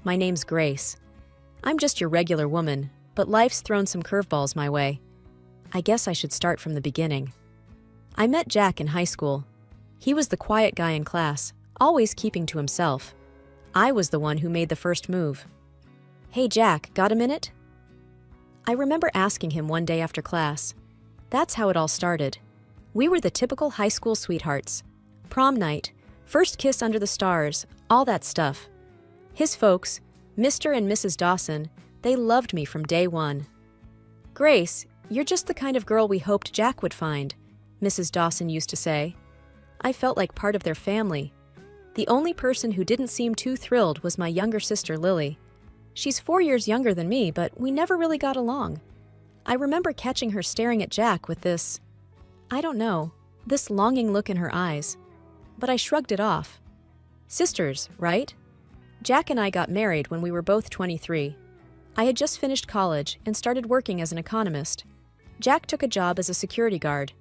My name's Grace. I'm just your regular woman, but life's thrown some curveballs my way. I guess I should start from the beginning. I met Jack in high school. He was the quiet guy in class, always keeping to himself. I was the one who made the first move. "Hey Jack, got a minute?" I remember asking him one day after class. That's how it all started. We were the typical high school sweethearts. Prom night, first kiss under the stars, all that stuff. His folks, Mr. and Mrs. Dawson, they loved me from day one. "Grace, you're just the kind of girl we hoped Jack would find," Mrs. Dawson used to say. I felt like part of their family. The only person who didn't seem too thrilled was my younger sister Lily. She's 4 years younger than me, but we never really got along. I remember catching her staring at Jack with this, I don't know, this longing look in her eyes. But I shrugged it off. Sisters, right? Jack and I got married when we were both 23. I had just finished college and started working as an economist. Jack took a job as a security guard.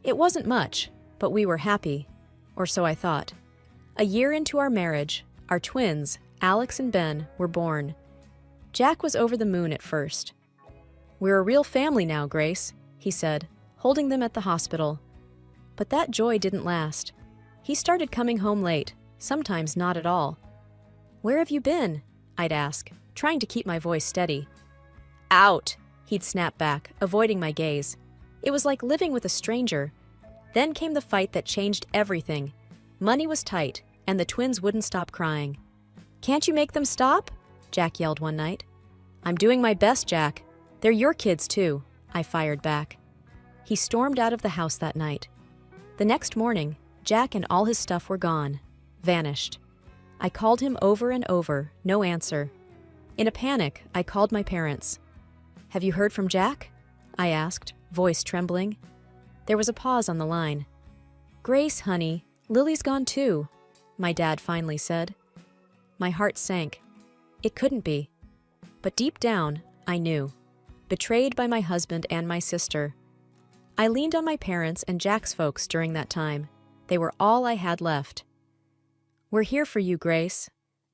It wasn't much, but we were happy. Or so I thought. A year into our marriage, our twins, Alex and Ben, were born. Jack was over the moon at first. "We're a real family now, Grace," he said, holding them at the hospital. But that joy didn't last. He started coming home late, sometimes not at all. "Where have you been?" I'd ask, trying to keep my voice steady. "Out," he'd snap back, avoiding my gaze. It was like living with a stranger. Then came the fight that changed everything. Money was tight, and the twins wouldn't stop crying. "Can't you make them stop?" Jack yelled one night. "I'm doing my best, Jack. They're your kids, too," I fired back. He stormed out of the house that night. The next morning, Jack and all his stuff were gone, vanished. I called him over and over, no answer. In a panic, I called my parents. "Have you heard from Jack?" I asked, voice trembling. There was a pause on the line. "Grace, honey, Lily's gone too," my dad finally said. My heart sank. It couldn't be. But deep down, I knew. Betrayed by my husband and my sister. I leaned on my parents and Jack's folks during that time. They were all I had left. "We're here for you, Grace,"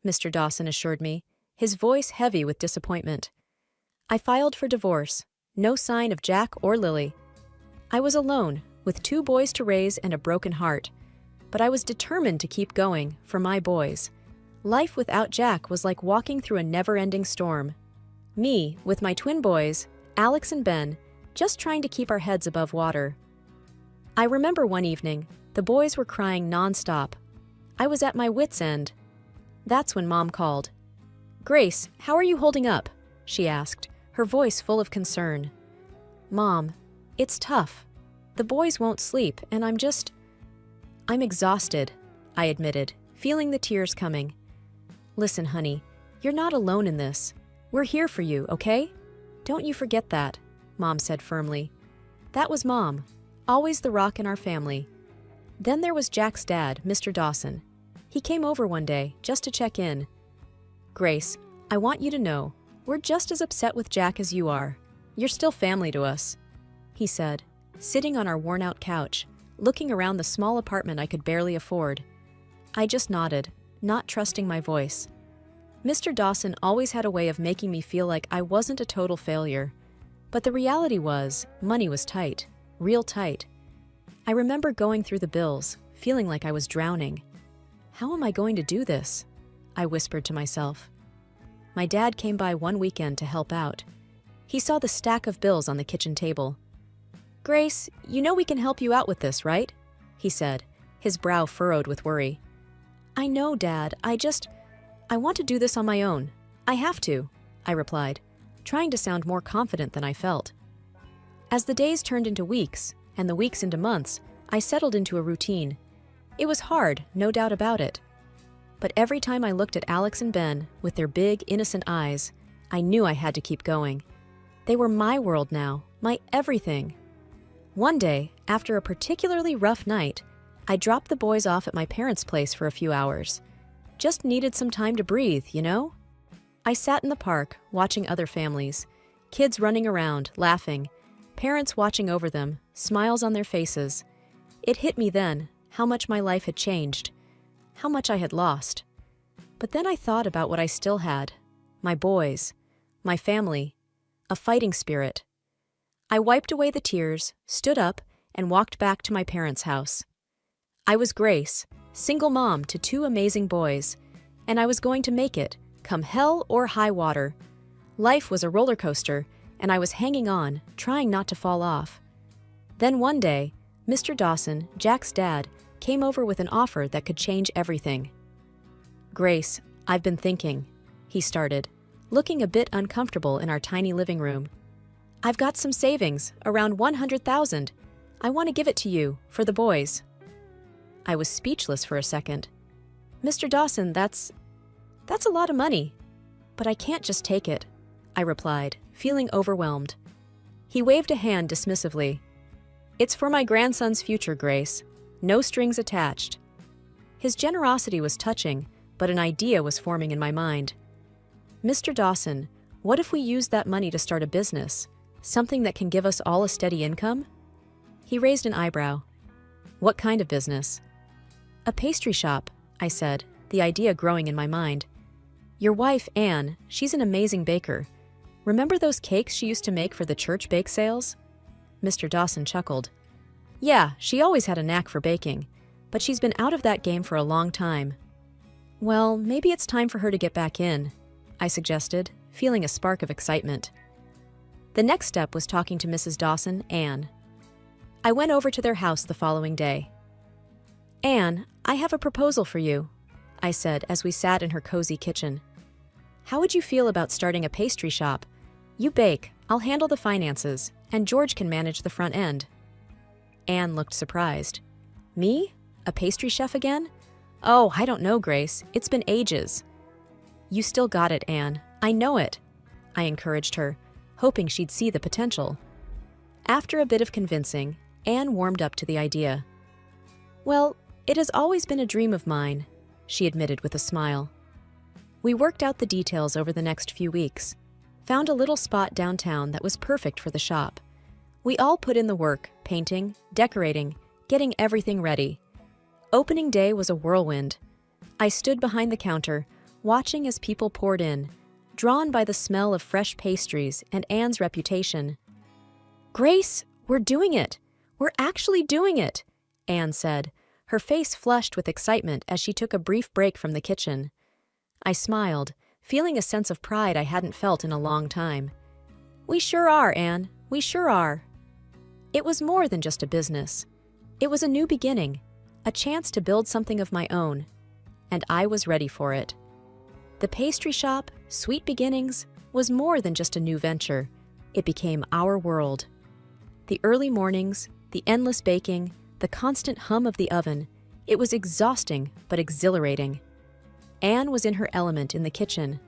Mr. Dawson assured me, his voice heavy with disappointment. I filed for divorce. No sign of Jack or Lily. I was alone, with 2 boys to raise and a broken heart. But I was determined to keep going, for my boys. Life without Jack was like walking through a never-ending storm. Me, with my twin boys, Alex and Ben, just trying to keep our heads above water. I remember one evening, the boys were crying non-stop. I was at my wits' end. That's when Mom called. "Grace, how are you holding up?" she asked, her voice full of concern. "Mom, it's tough. The boys won't sleep, and I'm exhausted," I admitted, feeling the tears coming. "Listen, honey, you're not alone in this. We're here for you, okay? Don't you forget that," Mom said firmly. That was Mom, always the rock in our family. Then there was Jack's dad, Mr. Dawson. He came over one day, just to check in. "Grace, I want you to know, we're just as upset with Jack as you are. You're still family to us," he said, sitting on our worn-out couch, looking around the small apartment I could barely afford. I just nodded, not trusting my voice. Mr. Dawson always had a way of making me feel like I wasn't a total failure. But the reality was, money was tight, real tight. I remember going through the bills, feeling like I was drowning. "How am I going to do this?" I whispered to myself. My dad came by one weekend to help out. He saw the stack of bills on the kitchen table. "Grace, you know we can help you out with this, right?" he said, his brow furrowed with worry. "I know, Dad. I want to do this on my own. I have to," I replied, trying to sound more confident than I felt. As the days turned into weeks, and the weeks into months, I settled into a routine. It was hard, no doubt about it. But every time I looked at Alex and Ben, with their big, innocent eyes, I knew I had to keep going. They were my world now, my everything. One day, after a particularly rough night, I dropped the boys off at my parents' place for a few hours. Just needed some time to breathe, you know? I sat in the park, watching other families. Kids running around, laughing. Parents watching over them, smiles on their faces. It hit me then, how much my life had changed. How much I had lost. But then I thought about what I still had: my boys, my family, a fighting spirit. I wiped away the tears, stood up, and walked back to my parents' house. I was Grace, single mom to two amazing boys, and I was going to make it, come hell or high water. Life was a roller coaster, and I was hanging on, trying not to fall off. Then one day, Mr. Dawson, Jack's dad, came over with an offer that could change everything. "Grace, I've been thinking," he started, looking a bit uncomfortable in our tiny living room. "I've got some savings, around 100,000. I want to give it to you, for the boys." I was speechless for a second. "Mr. Dawson, that's a lot of money. But I can't just take it," I replied, feeling overwhelmed. He waved a hand dismissively. "It's for my grandson's future, Grace. No strings attached." His generosity was touching, but an idea was forming in my mind. "Mr. Dawson, what if we use that money to start a business? Something that can give us all a steady income?" He raised an eyebrow. "What kind of business?" "A pastry shop," I said, the idea growing in my mind. "Your wife, Anne, she's an amazing baker. Remember those cakes she used to make for the church bake sales?" Mr. Dawson chuckled. "Yeah, she always had a knack for baking, but she's been out of that game for a long time." "Well, maybe it's time for her to get back in," I suggested, feeling a spark of excitement. The next step was talking to Mrs. Dawson, Anne. I went over to their house the following day. "Anne, I have a proposal for you," I said as we sat in her cozy kitchen. "How would you feel about starting a pastry shop? You bake, I'll handle the finances, and George can manage the front end." Anne looked surprised. "Me? A pastry chef again? Oh, I don't know, Grace. It's been ages." "You still got it, Anne. I know it," I encouraged her, hoping she'd see the potential. After a bit of convincing, Anne warmed up to the idea. "Well, it has always been a dream of mine," she admitted with a smile. We worked out the details over the next few weeks, found a little spot downtown that was perfect for the shop. We all put in the work, painting, decorating, getting everything ready. Opening day was a whirlwind. I stood behind the counter, watching as people poured in, drawn by the smell of fresh pastries and Anne's reputation. "Grace, we're doing it! We're actually doing it!" Anne said, her face flushed with excitement as she took a brief break from the kitchen. I smiled, feeling a sense of pride I hadn't felt in a long time. "We sure are, Anne. We sure are." It was more than just a business. It was a new beginning, a chance to build something of my own, and I was ready for it. The pastry shop, Sweet Beginnings, was more than just a new venture. It became our world. The early mornings, the endless baking, the constant hum of the oven, it was exhausting but exhilarating. Anne was in her element in the kitchen.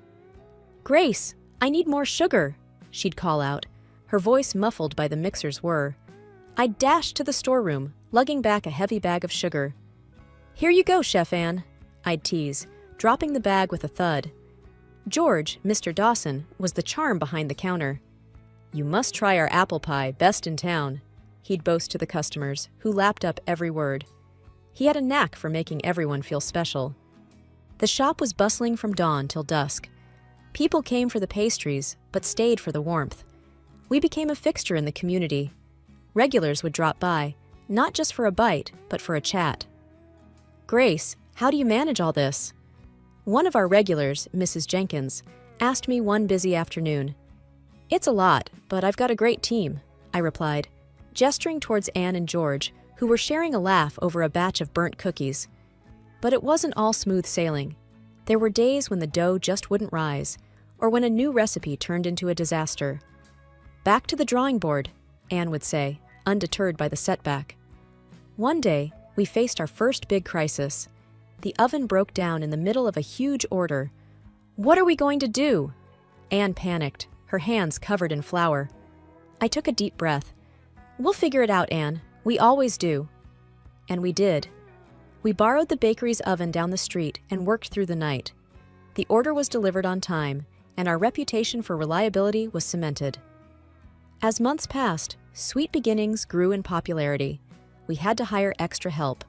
"Grace, I need more sugar," she'd call out, her voice muffled by the mixer's whir. I'd dash to the storeroom, lugging back a heavy bag of sugar. "Here you go, Chef Anne," I'd tease, dropping the bag with a thud. George, Mr. Dawson, was the charm behind the counter. "You must try our apple pie, best in town," he'd boast to the customers, who lapped up every word. He had a knack for making everyone feel special. The shop was bustling from dawn till dusk. People came for the pastries, but stayed for the warmth. We became a fixture in the community. Regulars would drop by, not just for a bite, but for a chat. "Grace, how do you manage all this?" One of our regulars, Mrs. Jenkins, asked me one busy afternoon. "It's a lot, but I've got a great team," I replied, gesturing towards Anne and George, who were sharing a laugh over a batch of burnt cookies. But it wasn't all smooth sailing. There were days when the dough just wouldn't rise, or when a new recipe turned into a disaster. "Back to the drawing board," Anne would say, undeterred by the setback. One day, we faced our first big crisis. The oven broke down in the middle of a huge order. "What are we going to do?" Anne panicked, her hands covered in flour. I took a deep breath. "We'll figure it out, Anne. We always do." And we did. We borrowed the bakery's oven down the street and worked through the night. The order was delivered on time, and our reputation for reliability was cemented. As months passed, Sweet Beginnings grew in popularity. We had to hire extra help.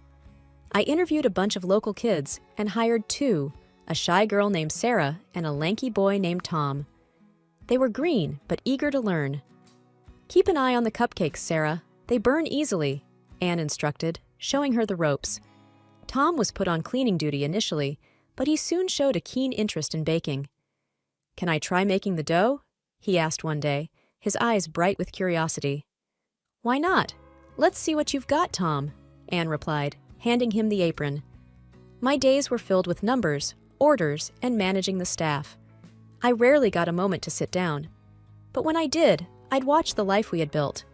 I interviewed a bunch of local kids and hired two, a shy girl named Sarah and a lanky boy named Tom. They were green, but eager to learn. "Keep an eye on the cupcakes, Sarah. They burn easily," Anne instructed, showing her the ropes. Tom was put on cleaning duty initially, but he soon showed a keen interest in baking. "Can I try making the dough?" he asked one day, his eyes bright with curiosity. "Why not? Let's see what you've got, Tom," Anne replied, handing him the apron. My days were filled with numbers, orders, and managing the staff. I rarely got a moment to sit down. But when I did, I'd watch the life we had built.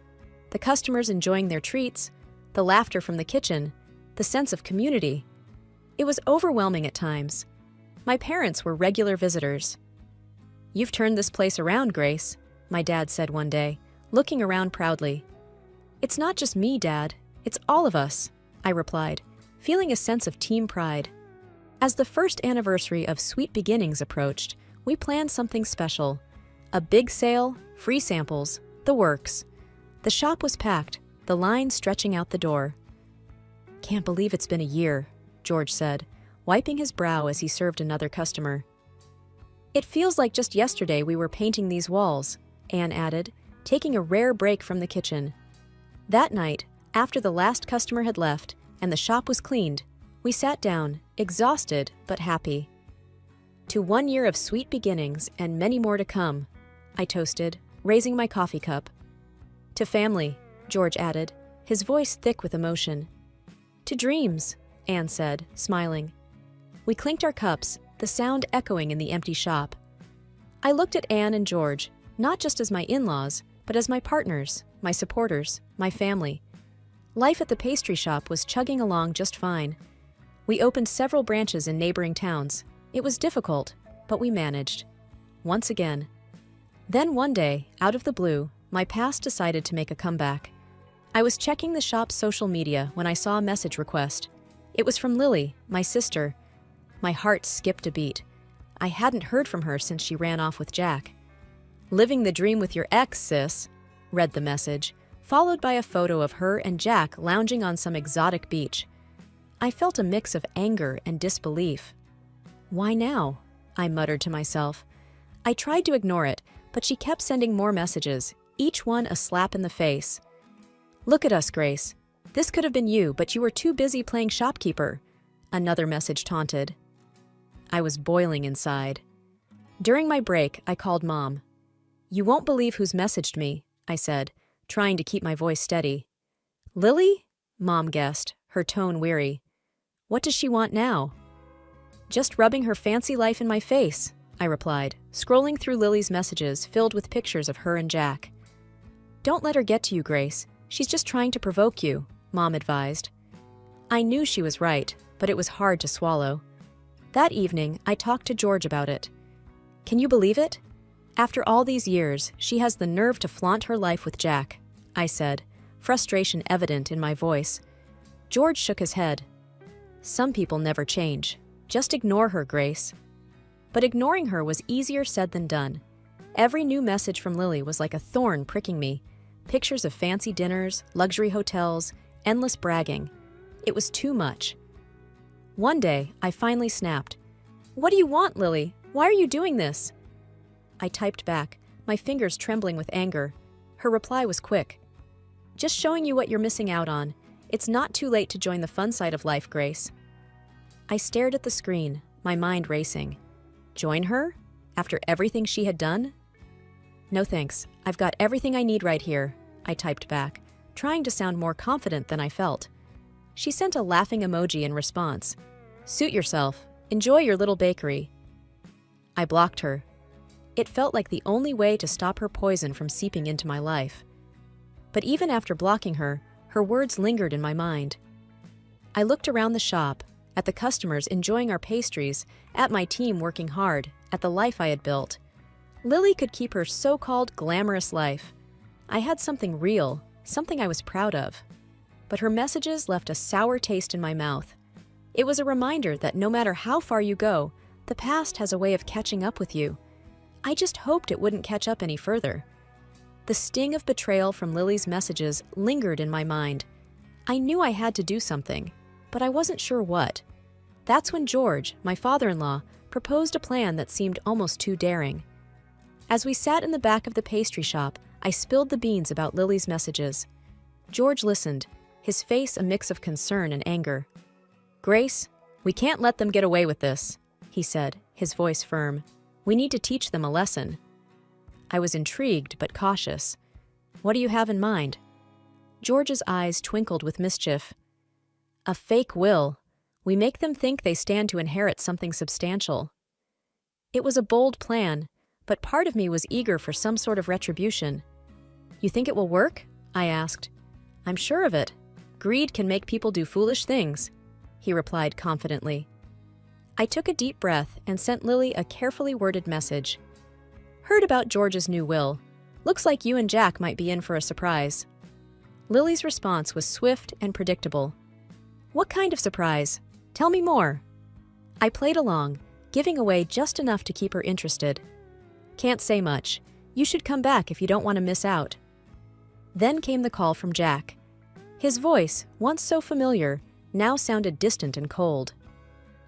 The customers enjoying their treats, the laughter from the kitchen, the sense of community. It was overwhelming at times. My parents were regular visitors. "You've turned this place around, Grace," my dad said one day, looking around proudly. "It's not just me, Dad. It's all of us," I replied, feeling a sense of team pride. As the first anniversary of Sweet Beginnings approached, we planned something special. A big sale, free samples, the works. The shop was packed, the line stretching out the door. "Can't believe it's been a year," George said, wiping his brow as he served another customer. "It feels like just yesterday we were painting these walls," Anne added, taking a rare break from the kitchen. That night, after the last customer had left and the shop was cleaned, we sat down, exhausted but happy. "To 1 year of sweet beginnings and many more to come," I toasted, raising my coffee cup. "To family," George added, his voice thick with emotion. "To dreams," Anne said, smiling. We clinked our cups, the sound echoing in the empty shop. I looked at Anne and George, not just as my in-laws, but as my partners, my supporters, my family. Life at the pastry shop was chugging along just fine. We opened several branches in neighboring towns. It was difficult, but we managed. Once again. Then one day, out of the blue, my past decided to make a comeback. I was checking the shop's social media when I saw a message request. It was from Lily, my sister. My heart skipped a beat. I hadn't heard from her since she ran off with Jack. "Living the dream with your ex, sis," read the message, followed by a photo of her and Jack lounging on some exotic beach. I felt a mix of anger and disbelief. "Why now?" I muttered to myself. I tried to ignore it, but she kept sending more messages, each one a slap in the face. "Look at us, Grace. This could have been you, but you were too busy playing shopkeeper," another message taunted. I was boiling inside. During my break, I called Mom. "You won't believe who's messaged me," I said, trying to keep my voice steady. "Lily?" Mom guessed, her tone weary. "What does she want now?" "Just rubbing her fancy life in my face," I replied, scrolling through Lily's messages filled with pictures of her and Jack. "Don't let her get to you, Grace. She's just trying to provoke you," Mom advised. I knew she was right, but it was hard to swallow. That evening, I talked to George about it. "Can you believe it? After all these years, she has the nerve to flaunt her life with Jack," I said, frustration evident in my voice. George shook his head. "Some people never change. Just ignore her, Grace." But ignoring her was easier said than done. Every new message from Lily was like a thorn pricking me. Pictures of fancy dinners, luxury hotels, endless bragging. It was too much. One day, I finally snapped. "What do you want, Lily? Why are you doing this?" I typed back, my fingers trembling with anger. Her reply was quick. "Just showing you what you're missing out on. It's not too late to join the fun side of life, Grace." I stared at the screen, my mind racing. Join her? After everything she had done? "No thanks, I've got everything I need right here," I typed back, trying to sound more confident than I felt. She sent a laughing emoji in response. "Suit yourself. Enjoy your little bakery." I blocked her. It felt like the only way to stop her poison from seeping into my life. But even after blocking her, her words lingered in my mind. I looked around the shop, at the customers enjoying our pastries, at my team working hard, at the life I had built. Lily could keep her so-called glamorous life. I had something real, something I was proud of. But her messages left a sour taste in my mouth. It was a reminder that no matter how far you go, the past has a way of catching up with you. I just hoped it wouldn't catch up any further. The sting of betrayal from Lily's messages lingered in my mind. I knew I had to do something, but I wasn't sure what. That's when George, my father-in-law, proposed a plan that seemed almost too daring. As we sat in the back of the pastry shop, I spilled the beans about Lily's messages. George listened, his face a mix of concern and anger. "Grace, we can't let them get away with this," he said, his voice firm. "We need to teach them a lesson." I was intrigued but cautious. "What do you have in mind?" George's eyes twinkled with mischief. "A fake will. We make them think they stand to inherit something substantial." It was a bold plan, but part of me was eager for some sort of retribution. "You think it will work?" I asked. "I'm sure of it. Greed can make people do foolish things," he replied confidently. I took a deep breath and sent Lily a carefully worded message. "Heard about George's new will. Looks like you and Jack might be in for a surprise." Lily's response was swift and predictable. "What kind of surprise? Tell me more." I played along, giving away just enough to keep her interested. "Can't say much. You should come back if you don't want to miss out." Then came the call from Jack. His voice, once so familiar, now sounded distant and cold.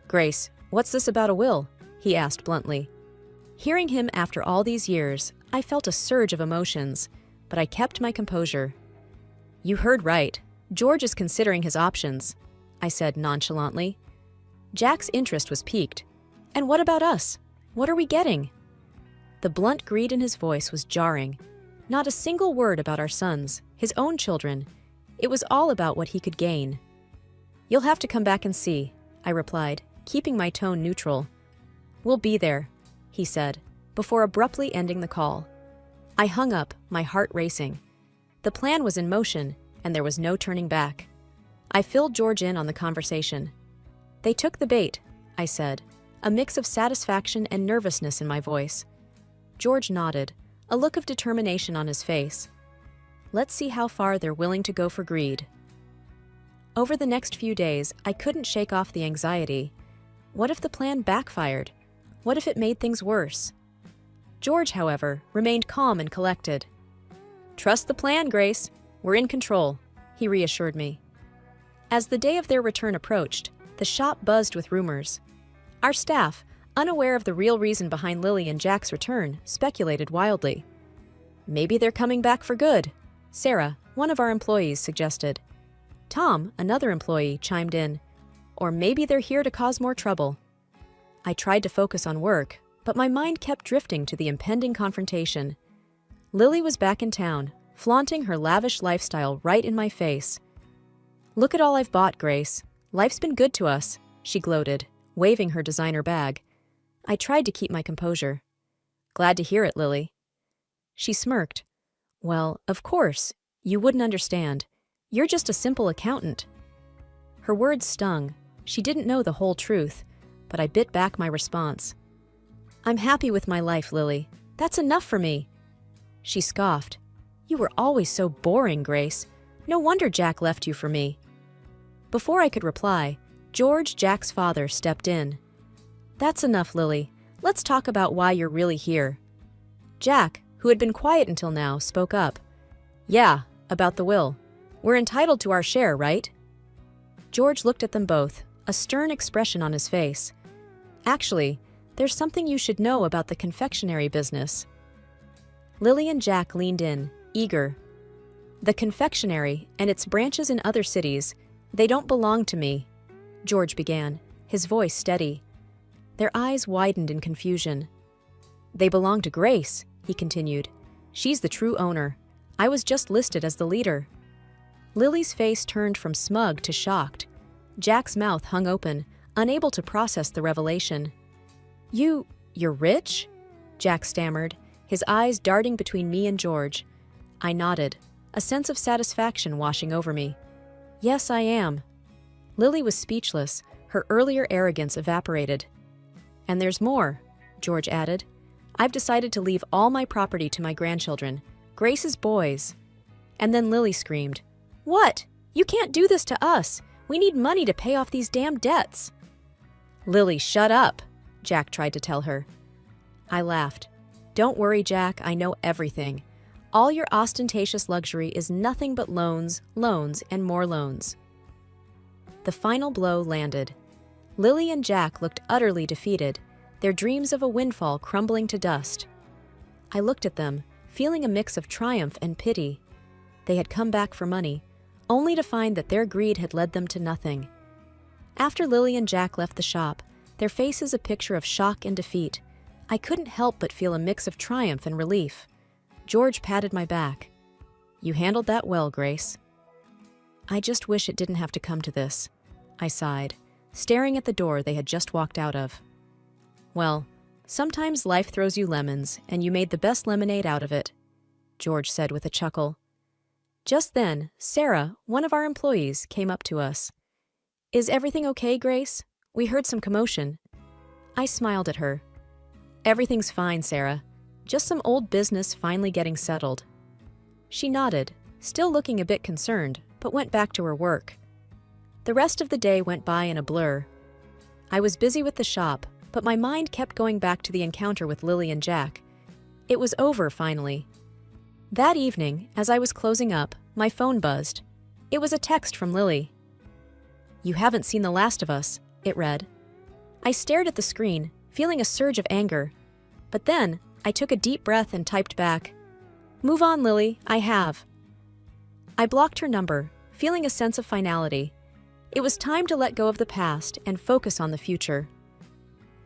"Grace, what's this about a will?" he asked bluntly. Hearing him after all these years, I felt a surge of emotions, but I kept my composure. "You heard right. George is considering his options," I said nonchalantly. Jack's interest was piqued. "And what about us? What are we getting?" The blunt greed in his voice was jarring. Not a single word about our sons, his own children. It was all about what he could gain. "You'll have to come back and see," I replied, keeping my tone neutral. "We'll be there," he said, before abruptly ending the call. I hung up, my heart racing. The plan was in motion, and there was no turning back. I filled George in on the conversation. "They took the bait," I said, a mix of satisfaction and nervousness in my voice. George nodded, a look of determination on his face. Let's see how far they're willing to go for greed. Over the next few days, I couldn't shake off the anxiety. What if the plan backfired? What if it made things worse? George, however, remained calm and collected. "Trust the plan, Grace. We're in control," he reassured me. As the day of their return approached, the shop buzzed with rumors. Our staff, unaware of the real reason behind Lily and Jack's return, speculated wildly. "Maybe they're coming back for good," Sarah, one of our employees, suggested. Tom, another employee, chimed in. "Or maybe they're here to cause more trouble." I tried to focus on work, but my mind kept drifting to the impending confrontation. Lily was back in town, flaunting her lavish lifestyle right in my face. "Look at all I've bought, Grace. Life's been good to us," she gloated, waving her designer bag. I tried to keep my composure. "Glad to hear it, Lily." She smirked. "Well, of course, you wouldn't understand. You're just a simple accountant." Her words stung. She didn't know the whole truth, but I bit back my response. "I'm happy with my life, Lily. That's enough for me." She scoffed. "You were always so boring, Grace. No wonder Jack left you for me." Before I could reply, George, Jack's father, stepped in. "That's enough, Lily. Let's talk about why you're really here." Jack, who had been quiet until now, spoke up. "Yeah, about the will. We're entitled to our share, right?" George looked at them both, a stern expression on his face. "Actually, there's something you should know about the confectionery business." Lily and Jack leaned in, eager. "The confectionery and its branches in other cities, they don't belong to me," George began, his voice steady. Their eyes widened in confusion. "They belong to Grace," he continued. "She's the true owner. I was just listed as the leader." Lily's face turned from smug to shocked. Jack's mouth hung open, unable to process the revelation. You're rich?" Jack stammered, his eyes darting between me and George. I nodded, a sense of satisfaction washing over me. "Yes, I am." Lily was speechless, her earlier arrogance evaporated. "And there's more," George added. "I've decided to leave all my property to my grandchildren, Grace's boys." And then Lily screamed, "What? You can't do this to us. We need money to pay off these damn debts." "Lily, shut up," Jack tried to tell her. I laughed. "Don't worry, Jack, I know everything. All your ostentatious luxury is nothing but loans, loans, and more loans." The final blow landed. Lily and Jack looked utterly defeated, their dreams of a windfall crumbling to dust. I looked at them, feeling a mix of triumph and pity. They had come back for money, only to find that their greed had led them to nothing. After Lily and Jack left the shop, their faces a picture of shock and defeat, I couldn't help but feel a mix of triumph and relief. George patted my back. "You handled that well, Grace." "I just wish it didn't have to come to this," I sighed, staring at the door they had just walked out of. "Well, sometimes life throws you lemons, and you made the best lemonade out of it," George said with a chuckle. Just then, Sarah, one of our employees, came up to us. "Is everything okay, Grace? We heard some commotion." I smiled at her. "Everything's fine, Sarah. Just some old business finally getting settled." She nodded, still looking a bit concerned, but went back to her work. The rest of the day went by in a blur. I was busy with the shop, but my mind kept going back to the encounter with Lily and Jack. It was over, finally. That evening, as I was closing up, my phone buzzed. It was a text from Lily. "You haven't seen the last of us," it read. I stared at the screen, feeling a surge of anger. But then, I took a deep breath and typed back, "Move on, Lily, I have." I blocked her number, feeling a sense of finality. It was time to let go of the past and focus on the future.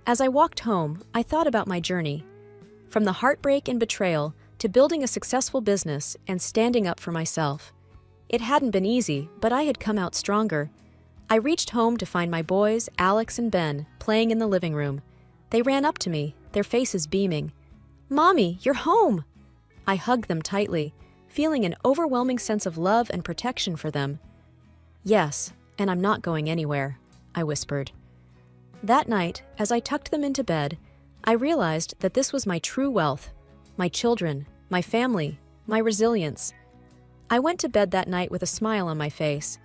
As I walked home, I thought about my journey. From the heartbreak and betrayal to building a successful business and standing up for myself. It hadn't been easy, but I had come out stronger. I reached home to find my boys, Alex and Ben, playing in the living room. They ran up to me, their faces beaming. "Mommy, you're home!" I hugged them tightly, feeling an overwhelming sense of love and protection for them. "Yes, and I'm not going anywhere," I whispered. That night, as I tucked them into bed, I realized that this was my true wealth. My children, my family, my resilience. I went to bed that night with a smile on my face.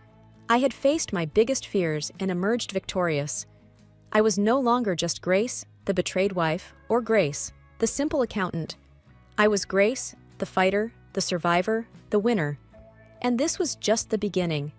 I had faced my biggest fears and emerged victorious. I was no longer just Grace, the betrayed wife, or Grace, the simple accountant. I was Grace, the fighter, the survivor, the winner. And this was just the beginning.